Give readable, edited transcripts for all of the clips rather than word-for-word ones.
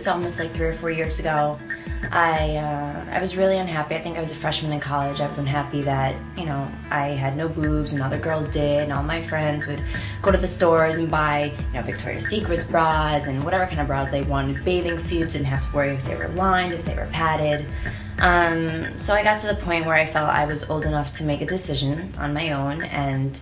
almost like 3 or 4 years ago. I was really unhappy. I think I was a freshman in college. I was unhappy that, you know, I had no boobs and other girls did, and all my friends would go to the stores and buy, you know, Victoria's Secret's bras and whatever kind of bras they wanted, bathing suits, didn't have to worry if they were lined, if they were padded. So I got to the point where I felt I was old enough to make a decision on my own and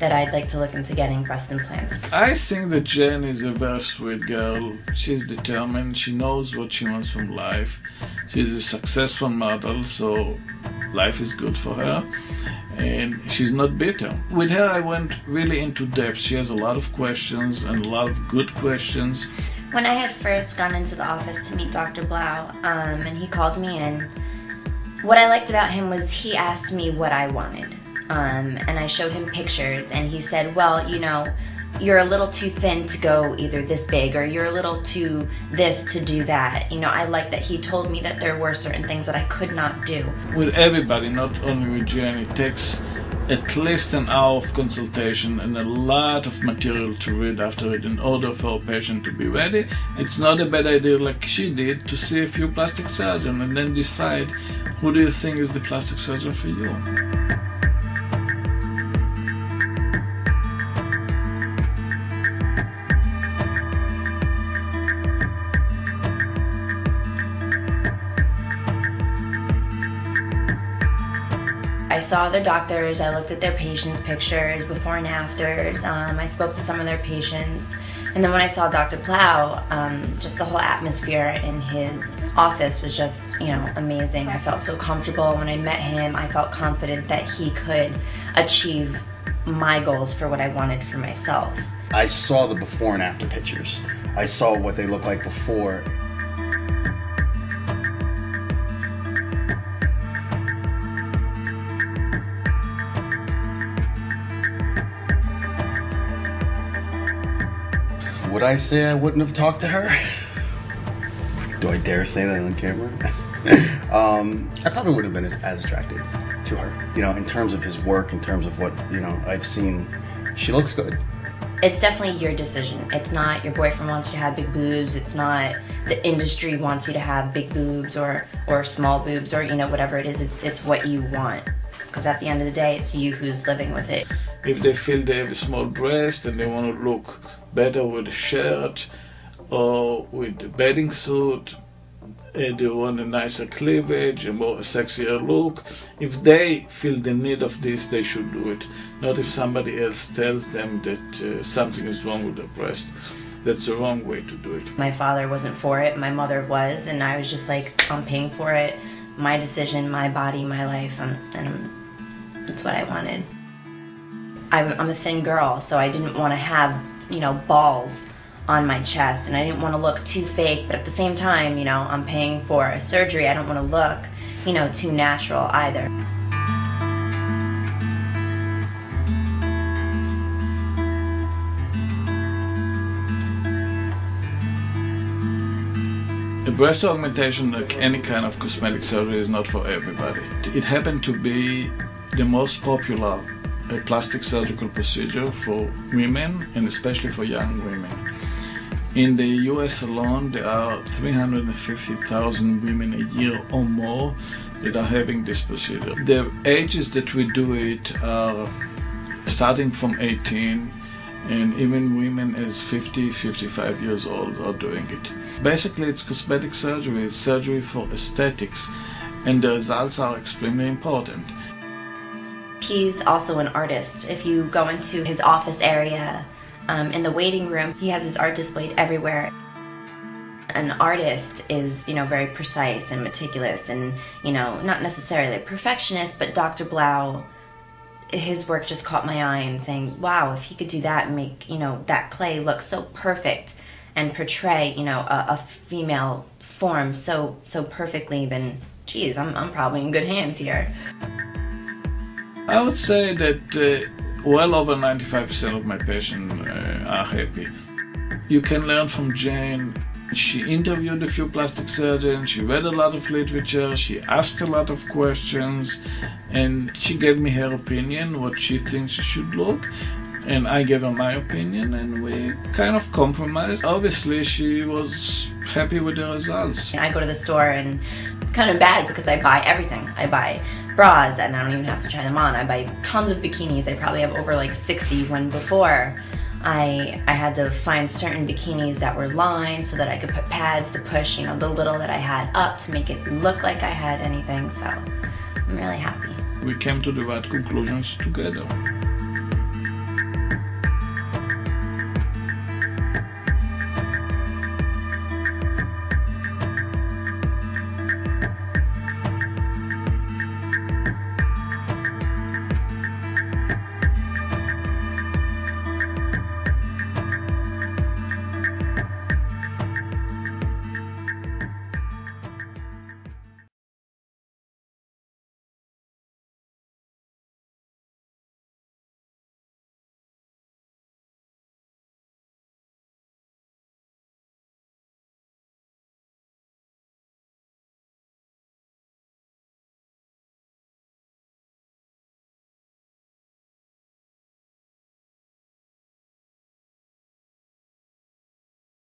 that I'd like to look into getting breast implants. I think that Jen is a very sweet girl. She's determined, she knows what she wants from life. She's a successful model, so life is good for her. And she's not bitter. With her I went really into depth. She has a lot of questions and a lot of good questions. When I had first gone into the office to meet Dr. Blau, and he called me in, what I liked about him was he asked me what I wanted. And I showed him pictures, and he said, well, you know, you're a little too thin to go either this big, or you're a little too this to do that. You know, I like that he told me that there were certain things that I could not do. With everybody, not only with Jen, it takes at least an hour of consultation and a lot of material to read after it in order for a patient to be ready. It's not a bad idea, like she did, to see a few plastic surgeons and then decide who do you think is the plastic surgeon for you. I saw other doctors, I looked at their patients' pictures, before and afters, I spoke to some of their patients, and then when I saw Dr. Blau, just the whole atmosphere in his office was just, you know, amazing. I felt so comfortable when I met him. I felt confident that he could achieve my goals for what I wanted for myself. I saw the before and after pictures. I saw what they looked like before. Would I say I wouldn't have talked to her? Do I dare say that on camera? I probably wouldn't have been as attracted to her. You know, in terms of his work, in terms of what, you know, I've seen, she looks good. It's definitely your decision. It's not your boyfriend wants you to have big boobs. It's not the industry wants you to have big boobs or small boobs, or, you know, whatever it is. It's what you want. Because at the end of the day, it's you who's living with it. If they feel they have a small breast and they want to look better with a shirt or with a bathing suit, they want a nicer cleavage, a more sexier look. If they feel the need of this, they should do it. Not if somebody else tells them that something is wrong with their breast. That's the wrong way to do it. My father wasn't for it, my mother was, and I was just like, I'm paying for it. My decision, my body, my life, and that's what I wanted. I'm a thin girl, so I didn't want to have, you know, balls on my chest, and I didn't want to look too fake, but at the same time, you know, I'm paying for a surgery. I don't want to look, you know, too natural either. A breast augmentation, like any kind of cosmetic surgery, is not for everybody. It happened to be the most popular plastic surgical procedure for women, and especially for young women. In the US alone, there are 350,000 women a year or more that are having this procedure. The ages that we do it are starting from 18, and even women as 50, 55 years old are doing it. Basically, it's cosmetic surgery, it's surgery for aesthetics, and the results are extremely important. He's also an artist. If you go into his office area, in the waiting room, he has his art displayed everywhere. An artist is, you know, very precise and meticulous and, you know, not necessarily a perfectionist, but Dr. Blau, his work just caught my eye and saying, wow, if he could do that and make, you know, that clay look so perfect and portray, you know, a female form so perfectly, then, geez, I'm probably in good hands here. I would say that well over 95% of my patients are happy. You can learn from Jane. She interviewed a few plastic surgeons, she read a lot of literature, she asked a lot of questions, and she gave me her opinion, what she thinks she should look. and I gave her my opinion, and we kind of compromised. Obviously, she was happy with the results. I go to the store and it's kind of bad because I buy everything. I buy bras and I don't even have to try them on. I buy tons of bikinis. I probably have over like 60 when before I had to find certain bikinis that were lined so that I could put pads to push, the little that I had up to make it look like I had anything. So I'm really happy. We came to the right conclusions together.